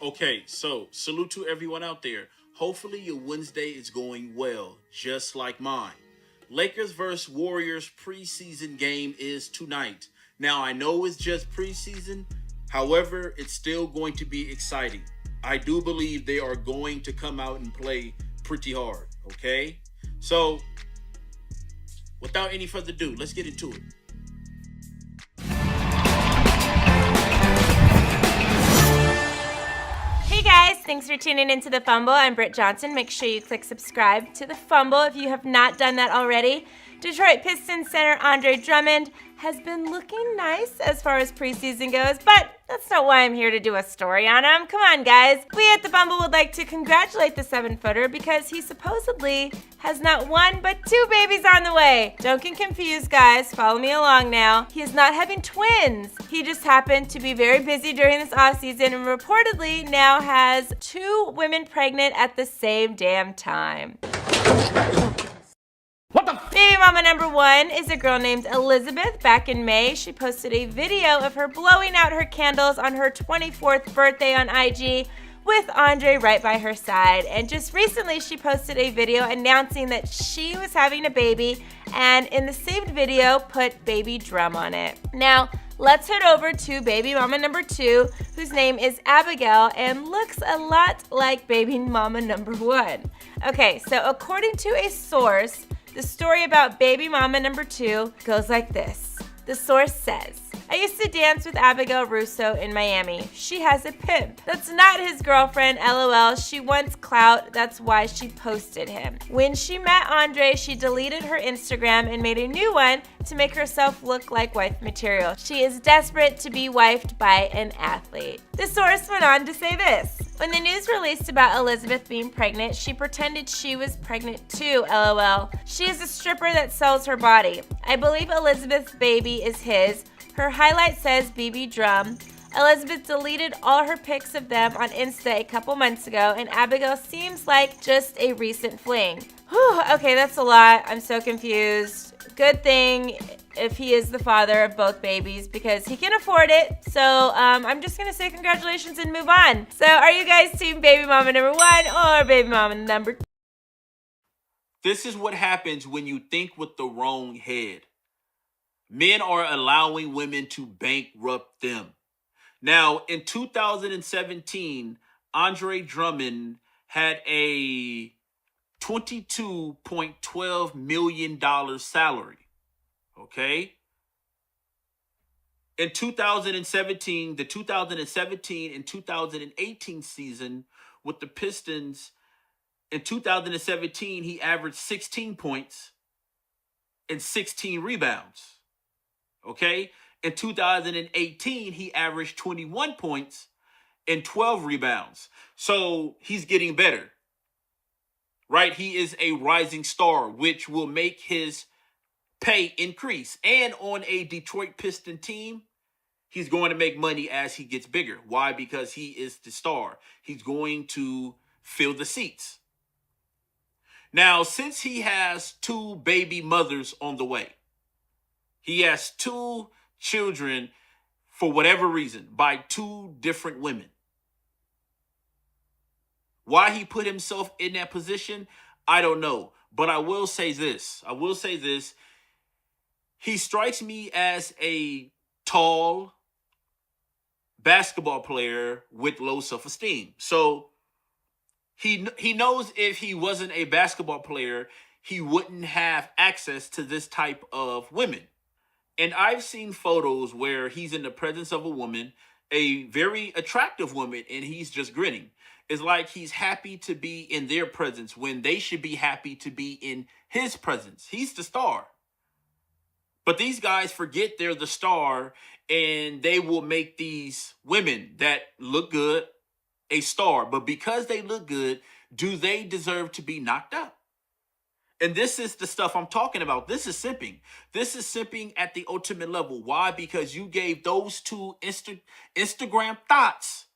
Okay, so salute to everyone out there. Hopefully your Wednesday is going well, just like mine. Lakers vs. Warriors preseason game is tonight. Now I know it's just preseason, however, it's still going to be exciting. I do believe they are going to come out and play pretty hard, okay? So, without any further ado, let's get into it. Hey guys, thanks for tuning into The Fumble. I'm Britt Johnson. Make sure you click subscribe to The Fumble if you have not done that already. Detroit Pistons center Andre Drummond has been looking nice as far as preseason goes, but that's not why I'm here to do a story on him. Come on, guys. We at The Fumble would like to congratulate the 7-footer because he supposedly has not one but two babies on the way. Don't get confused, guys. Follow me along now. He is not having twins. He just happened to be very busy during this offseason and reportedly now has two women pregnant at the same damn time. Baby mama number one is a girl named Elizabeth. Back in May, she posted a video of her blowing out her candles on her 24th birthday on IG with Andre right by her side. And just recently, she posted a video announcing that she was having a baby and in the saved video, put baby Drum on it. Now, let's head over to baby mama number two, whose name is Abigail and looks a lot like baby mama number one. Okay, so according to a source, the story about baby mama number two goes like this. The source says, I used to dance with Abigail Russo in Miami. She has a pimp. That's not his girlfriend, LOL. She wants clout. That's why she posted him. When she met Andre, she deleted her Instagram and made a new one to make herself look like wife material. She is desperate to be wifed by an athlete. The source went on to say this. When the news released about Elizabeth being pregnant, she pretended she was pregnant too, LOL. She is a stripper that sells her body. I believe Elizabeth's baby is his. Her highlight says BB Drum. Elizabeth deleted all her pics of them on Insta a couple months ago, and Abigail seems like just a recent fling. Whew, okay, that's a lot. I'm so confused. Good thing if he is the father of both babies because he can afford it. So I'm just going to say congratulations and move on. So are you guys team baby mama number one or baby mama number two? This is what happens when you think with the wrong head. Men are allowing women to bankrupt them. Now, in 2017, Andre Drummond had a $22.12 million salary. Okay? In 2017, the 2017 and 2018 season with the Pistons, in 2017, he averaged 16 points and 16 rebounds. Okay? In 2018, he averaged 21 points and 12 rebounds. So he's getting better, right? He is a rising star, which will make his pay increase. And on a Detroit Piston team, he's going to make money as he gets bigger. Why? Because he is the star. He's going to fill the seats. Now, since he has two baby mothers on the way, he has two children for whatever reason by two different women. Why he put himself in that position, I don't know. But I will say this. He strikes me as a tall basketball player with low self-esteem. So he knows if he wasn't a basketball player, he wouldn't have access to this type of women. And I've seen photos where he's in the presence of a woman, a very attractive woman, and he's just grinning. It's like he's happy to be in their presence when they should be happy to be in his presence. He's the star. But these guys forget they're the star, and they will make these women that look good a star. But because they look good, do they deserve to be knocked up? And this is the stuff I'm talking about. This is simping. This is simping at the ultimate level. Why? Because you gave those two Instagram thoughts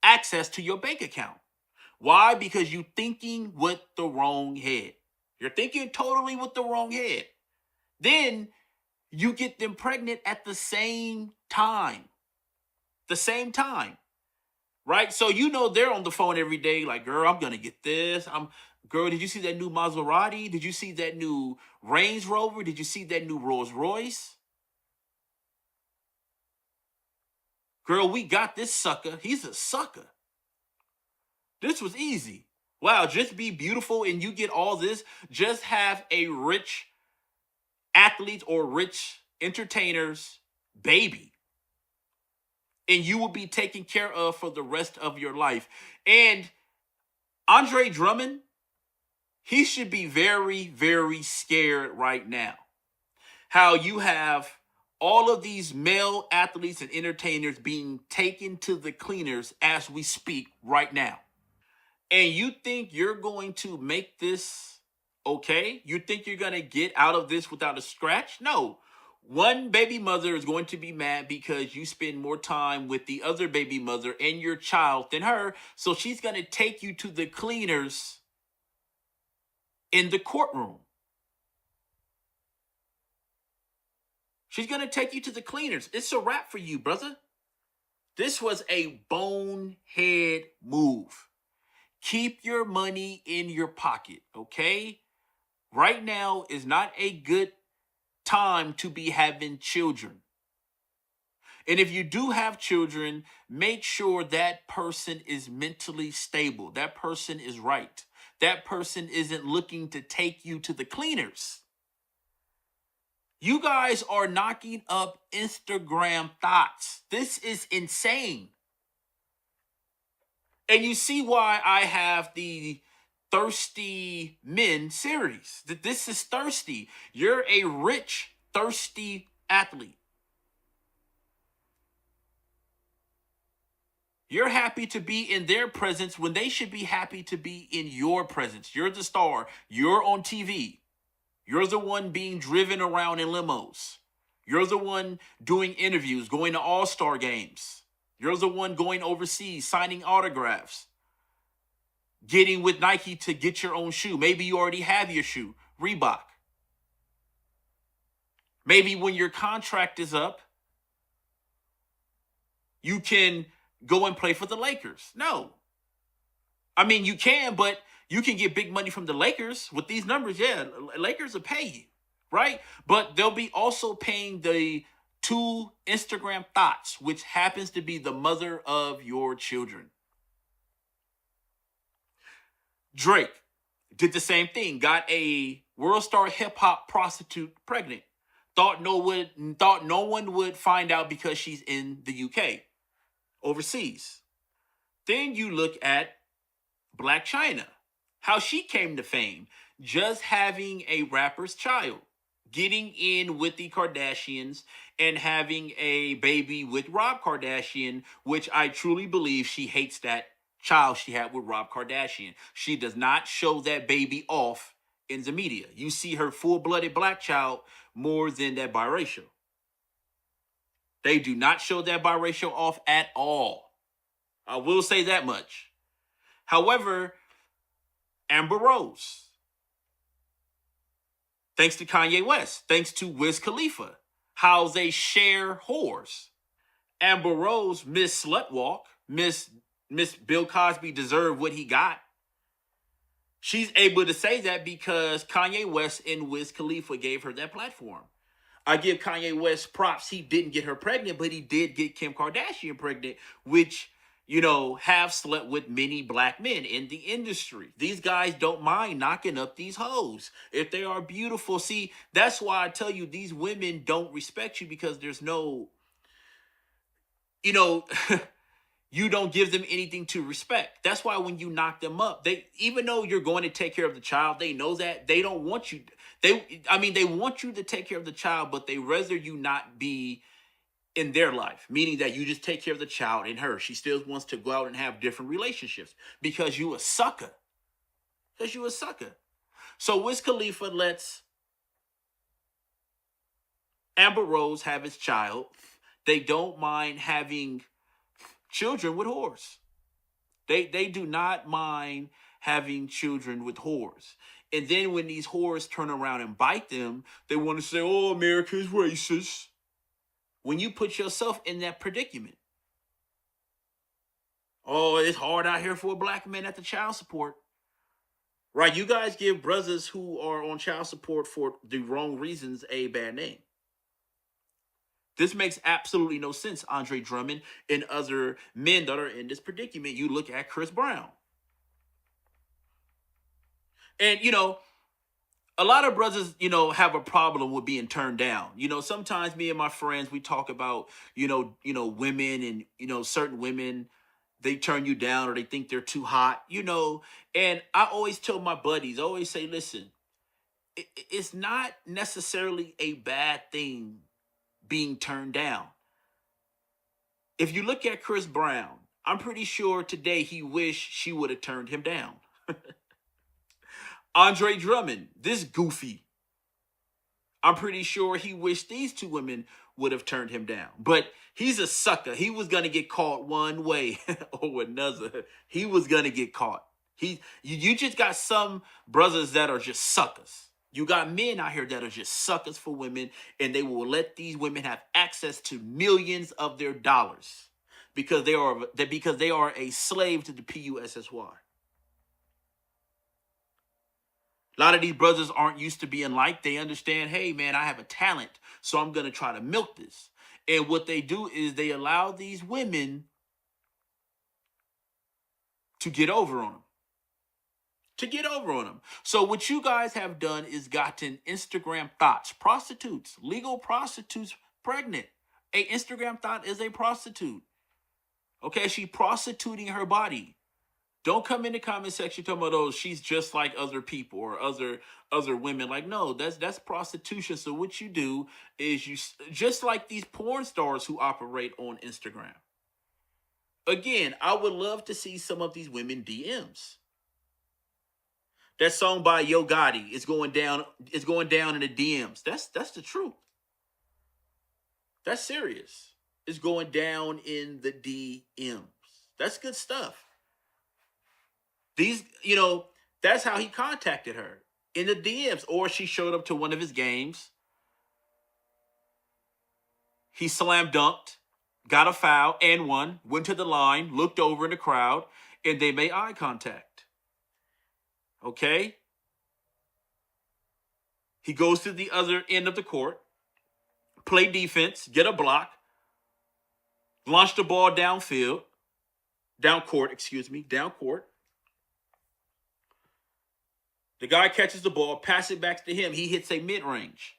access to your bank account. Why? Because you're thinking with the wrong head. You're thinking totally with the wrong head. Then you get them pregnant at the same time. The same time. right? So you know they're on the phone every day, like, girl, I'm gonna get this. Girl, did you see that new Maserati? Did you see that new Range Rover? Did you see that new Rolls Royce? Girl, we got this sucker. He's a sucker. This was easy. Wow, just be beautiful and you get all this. Just have a rich athlete or rich entertainer's baby. And you will be taken care of for the rest of your life. And Andre Drummond, he should be very, very scared right now. How you have all of these male athletes and entertainers being taken to the cleaners as we speak right now. And you think you're going to make this okay? You think you're going to get out of this without a scratch? No. One baby mother is going to be mad because you spend more time with the other baby mother and your child than her. So she's going to take you to the cleaners in the courtroom. She's going to take you to the cleaners. It's a wrap for you, brother. This was a bonehead move. Keep your money in your pocket, okay? Right now is not a good time to be having children. And if you do have children, make sure that person is mentally stable. That person is right. That person isn't looking to take you to the cleaners. You guys are knocking up Instagram thoughts. This is insane. And you see why I have the Thirsty Men series. That this is thirsty. You're a rich, thirsty athlete. You're happy to be in their presence when they should be happy to be in your presence. You're the star. You're on TV. You're the one being driven around in limos. You're the one doing interviews, going to all-star games. You're the one going overseas, signing autographs, getting with Nike to get your own shoe. Maybe you already have your shoe, Reebok. Maybe when your contract is up, you can go and play for the Lakers. No. I mean, you can, but you can get big money from the Lakers with these numbers. Yeah, Lakers will pay you, right? But they'll be also paying the two Instagram thoughts, which happens to be the mother of your children. Drake did the same thing. Got a world star hip hop prostitute pregnant. Thought no one would find out because she's in the UK, overseas. Then you look at Black China, how she came to fame, just having a rapper's child, getting in with the Kardashians and having a baby with Rob Kardashian, which I truly believe she hates that child she had with Rob Kardashian. She does not show that baby off in the media. You see her full-blooded black child more than that biracial. They do not show that biracial off at all. I will say that much. However, Amber Rose, thanks to Kanye West, thanks to Wiz Khalifa, how they share whores. Amber Rose, Miss Slutwalk, Miss Bill Cosby deserved what he got. She's able to say that because Kanye West and Wiz Khalifa gave her that platform. I give Kanye West props. He didn't get her pregnant, but he did get Kim Kardashian pregnant, which, you know, have slept with many black men in the industry. These guys don't mind knocking up these hoes if they are beautiful. See, that's why I tell you these women don't respect you, because there's no, you know, you don't give them anything to respect. That's why when you knock them up, they, even though you're going to take care of the child, they know that they don't want you. They want you to take care of the child, but they rather you not be in their life, meaning that you just take care of the child and her. She still wants to go out and have different relationships because you a sucker. Because you a sucker. So Wiz Khalifa lets Amber Rose have his child. They don't mind having children with whores. They do not mind having children with whores. And then when these whores turn around and bite them, they want to say, oh, America's racist. When you put yourself in that predicament. Oh, it's hard out here for a black man at the child support. Right? You guys give brothers who are on child support for the wrong reasons a bad name. This makes absolutely no sense, Andre Drummond and other men that are in this predicament. You look at Chris Brown. And, a lot of brothers, have a problem with being turned down. Sometimes me and my friends, we talk about, women and, certain women, they turn you down or they think they're too hot, and I always tell my buddies, I always say, listen, it's not necessarily a bad thing being turned down. If you look at Chris Brown, I'm pretty sure today he wished she would have turned him down. Andre Drummond, this goofy, I'm pretty sure he wished these two women would have turned him down. But he's a sucker. He was going to get caught one way or another. He was going to get caught. You just got some brothers that are just suckers. You got men out here that are just suckers for women, and they will let these women have access to millions of their dollars because they are a slave to the PUSSY. A lot of these brothers aren't used to being liked. They understand, hey, man, I have a talent, so I'm going to try to milk this. And what they do is they allow these women to get over on them. So what you guys have done is gotten Instagram thots, prostitutes, legal prostitutes pregnant. A Instagram thought is a prostitute. Okay, she's prostituting her body. Don't come in the comment section talking about, oh, she's just like other people or other women. Like, no, that's prostitution. So what you do is you just like these porn stars who operate on Instagram. Again, I would love to see some of these women DMs. That song by Yo Gotti is going down in the DMs. That's the truth. That's serious. It's going down in the DMs. That's good stuff. These, that's how he contacted her, in the DMs, or she showed up to one of his games. He slam dunked, got a foul and won, went to the line, looked over in the crowd, and they made eye contact. Okay? He goes to the other end of the court, play defense, get a block, launch the ball down court. The guy catches the ball, passes it back to him. He hits a mid-range.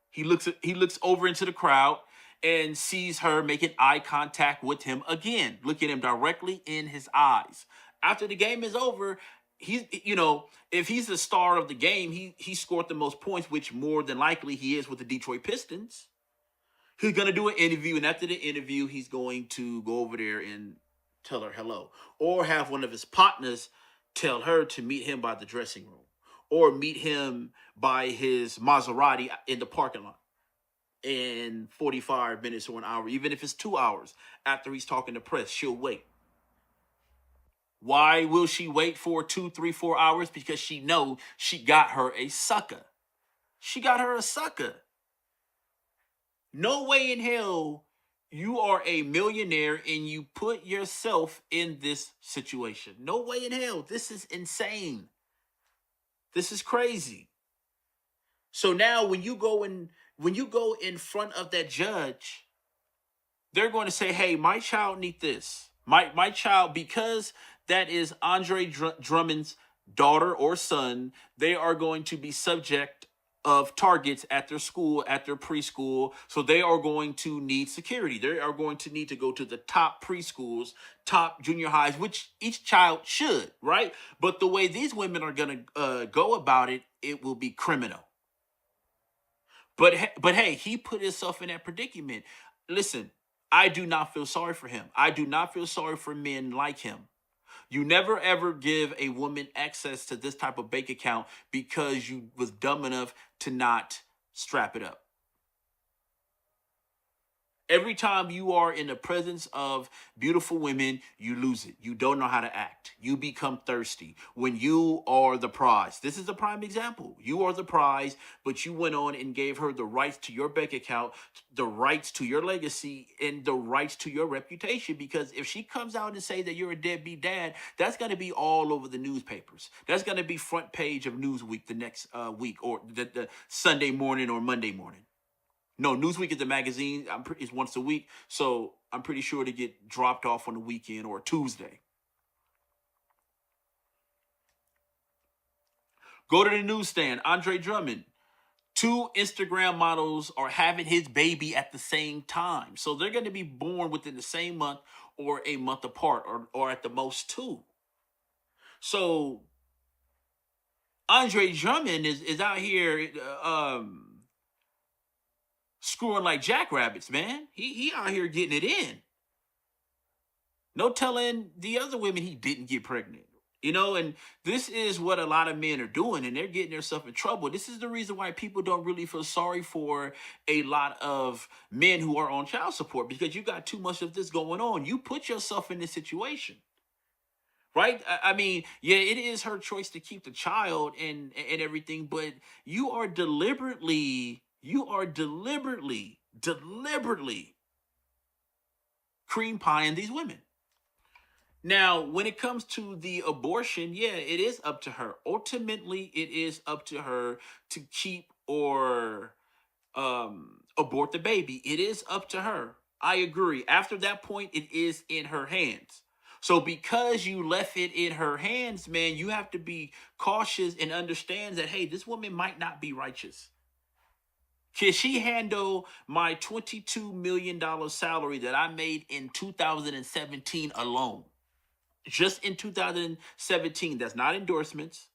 He looks over into the crowd and sees her making eye contact with him again, looking him directly in his eyes. After the game is over, if he's the star of the game, he scored the most points, which more than likely he is with the Detroit Pistons. He's going to do an interview, and after the interview, he's going to go over there and tell her hello, or have one of his partners tell her to meet him by the dressing room, or meet him by his Maserati in the parking lot in 45 minutes or an hour. Even if it's 2 hours after he's talking to press, she'll wait. Why will she wait for 2, 3, 4 hours? Because she knows she got her a sucker. No way in hell you are a millionaire and you put yourself in this situation. No way in hell. This is insane. This is crazy. So now when you go in front of that judge, they're going to say, hey, my child need this. My child, because that is Andre Drummond's daughter or son, they are going to be subject of targets at their school, at their preschool. So they are going to need security. They are going to need to go to the top preschools, top junior highs, which each child should, right? But the way these women are going to go about it, it will be criminal. But hey, he put himself in that predicament. Listen, I do not feel sorry for him. I do not feel sorry for men like him. You never, ever give a woman access to this type of bank account because you was dumb enough to not strap it up. Every time you are in the presence of beautiful women, you lose it. You don't know how to act. You become thirsty when you are the prize. This is a prime example. You are the prize, but you went on and gave her the rights to your bank account, the rights to your legacy, and the rights to your reputation. Because if she comes out and say that you're a deadbeat dad, that's going to be all over the newspapers. That's going to be front page of Newsweek the next week, or the Sunday morning or Monday morning. No, Newsweek is a magazine. It's once a week, so I'm pretty sure to get dropped off on the weekend or Tuesday. Go to the newsstand. Andre Drummond. 2 Instagram models are having his baby at the same time. So they're going to be born within the same month or a month apart, or at the most 2. So Andre Drummond is out here screwing like jackrabbits, man. He out here getting it in. No telling the other women he didn't get pregnant. And this is what a lot of men are doing, and they're getting themselves in trouble. This is the reason why people don't really feel sorry for a lot of men who are on child support, because you got too much of this going on. You put yourself in this situation, right? I mean, yeah, it is her choice to keep the child and everything, but you are deliberately cream pieing these women. Now, when it comes to the abortion, yeah, it is up to her. Ultimately, it is up to her to keep or abort the baby. It is up to her. I agree. After that point, it is in her hands. So because you left it in her hands, man, you have to be cautious and understand that, hey, this woman might not be righteous. Can she handle my $22 million salary that I made in 2017 alone? Just in 2017, that's not endorsements.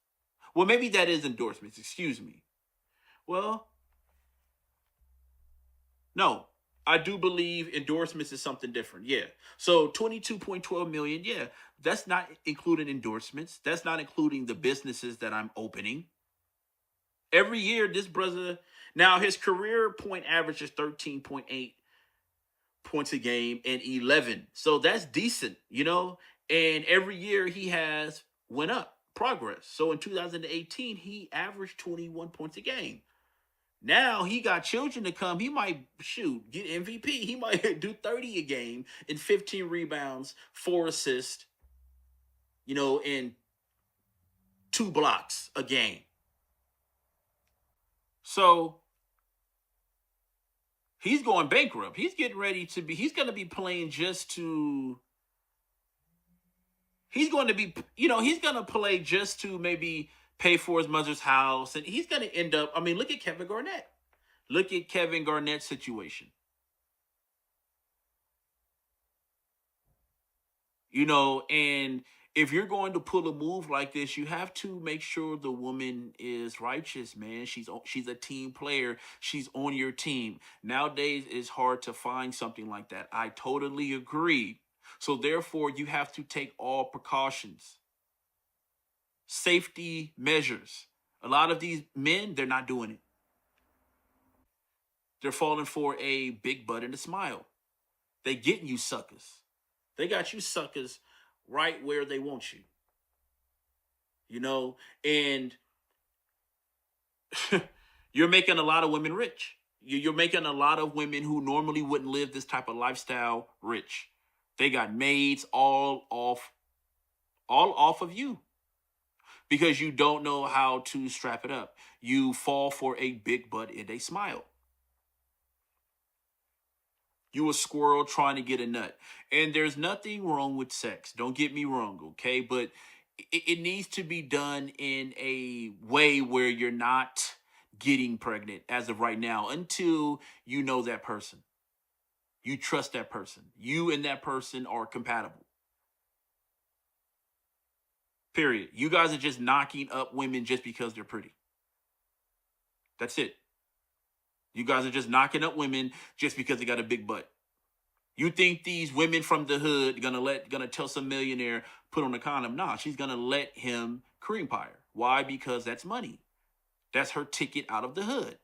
Well, maybe that is endorsements, excuse me. Well, no, I do believe endorsements is something different. Yeah. So 22.12 million, yeah, that's not including endorsements. That's not including the businesses that I'm opening. Every year, this brother, now his career point average is 13.8 points a game and 11. So that's decent, And every year he has went up, progress. So in 2018, he averaged 21 points a game. Now he got children to come. He might get MVP. He might do 30 a game and 15 rebounds, 4 assists, and 2 blocks a game. So he's going bankrupt. He's getting ready to be, he's going to be playing just to, he's going to be, he's going to play just to maybe pay for his mother's house. And he's going to end up, look at Kevin Garnett. Look at Kevin Garnett's situation. And if you're going to pull a move like this, you have to make sure the woman is righteous, man. She's a team player. She's on your team. Nowadays, it's hard to find something like that. I totally agree. So therefore, you have to take all precautions. Safety measures. A lot of these men, they're not doing it. They're falling for a big butt and a smile. They getting you suckers. They got you suckers right where they want you. And you're making a lot of women rich. You're making a lot of women who normally wouldn't live this type of lifestyle rich. They got maids all off of you because you don't know how to strap it up. You fall for a big butt and a smile. You a squirrel trying to get a nut. And there's nothing wrong with sex. Don't get me wrong, okay? But it needs to be done in a way where you're not getting pregnant as of right now until you know that person. You trust that person. You and that person are compatible. Period. You guys are just knocking up women just because they're pretty. That's it. You guys are just knocking up women just because they got a big butt. You think these women from the hood gonna tell some millionaire put on a condom? Nah, she's gonna let him cream pie her. Why? Because that's money. That's her ticket out of the hood.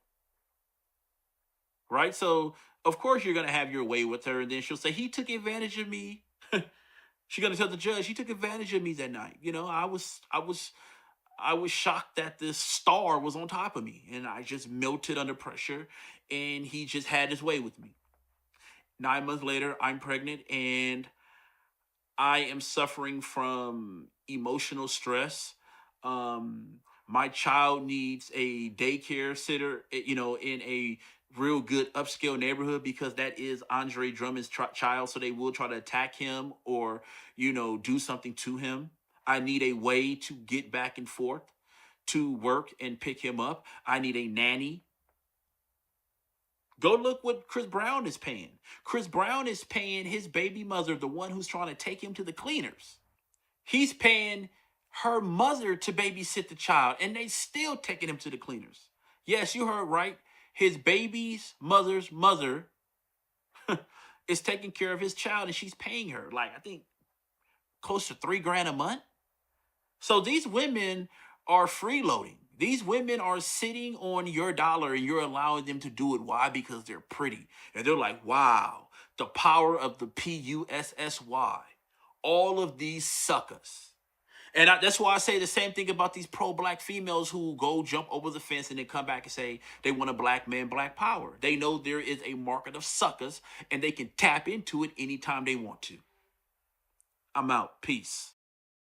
right? So of course you're gonna have your way with her, and then she'll say he took advantage of me. She's gonna tell the judge he took advantage of me that night. You know, I was shocked that this star was on top of me, and I just melted under pressure, and he just had his way with me. 9 months later, I'm pregnant, and I am suffering from emotional stress. My child needs a daycare sitter, in a real good upscale neighborhood because that is Andre Drummond's child. So they will try to attack him or, do something to him. I need a way to get back and forth to work and pick him up. I need a nanny. Go look what Chris Brown is paying. Chris Brown is paying his baby mother, the one who's trying to take him to the cleaners. He's paying her mother to babysit the child, and they still taking him to the cleaners. Yes, you heard right. His baby's mother's mother is taking care of his child, and she's paying her, like, I think close to $3,000 a month. So these women are freeloading. These women are sitting on your dollar and you're allowing them to do it. Why? Because they're pretty. And they're like, wow, the power of the PUSSY. All of these suckers. And that's why I say the same thing about these pro-black females who go jump over the fence and then come back and say they want a black man, black power. They know there is a market of suckers and they can tap into it anytime they want to. I'm out. Peace.